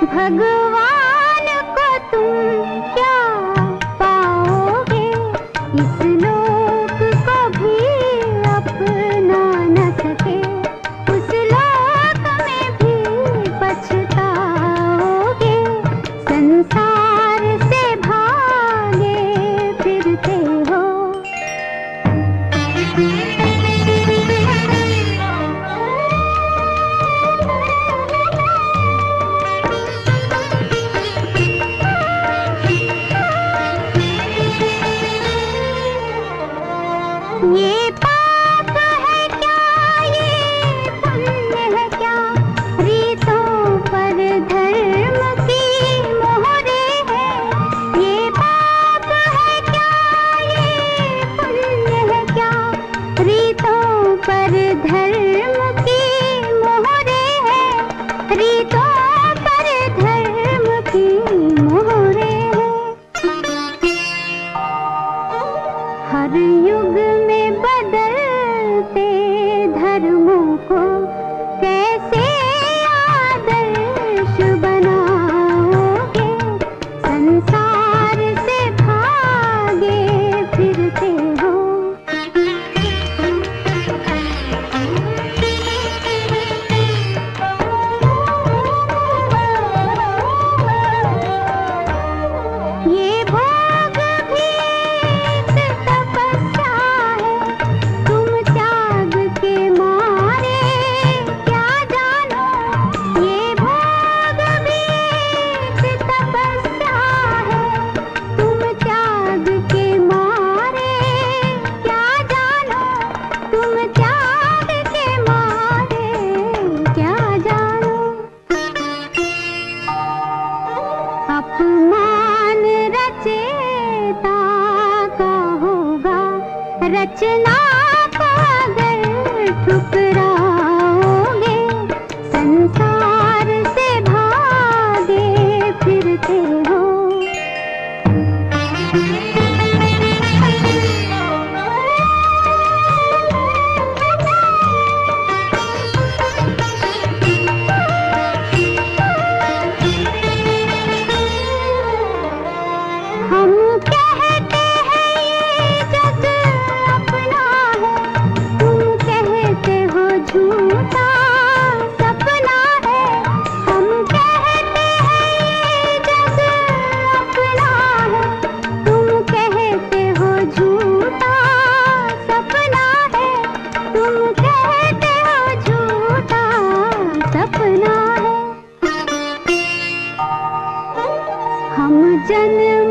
भगवान को तुम क्या पाओगे, इस लोक को भी अपना न सके, उस लोक में भी पछताओगे। संसार से भागे फिरते हो। ये पाप है क्या, ये पुण्य है क्या, रीतों पर धर्म की मोहरे है। ये पाप है क्या, ये पुण्य है क्या, रीतों पर धर्म की मोहरे है। रीतों पर धर्म की मोहरे है। हर युग में बदलते धर्मों को कैसे आदर्श बनाओगे। संसार से भागे फिरते हो। ये भोग भी तपस्या है, तुम त्याग के मारे क्या जानो। ये भोग भी तपस्या है, तुम त्याग के मारे क्या जानो। तुम त्याग के मारे क्या जानो। अपमान रचेता का होगा, रचना को अगर ठुकराओगे। संसार से भागे फिरते हो। हम कहते हैं ये जग अपना है, तुम कहते हो झूठा सपना है। हम कहते हैं ये जग अपना है, तुम कहते हो झूठा सपना है। तुम कहते हो झूठा सपना है। हम जन्म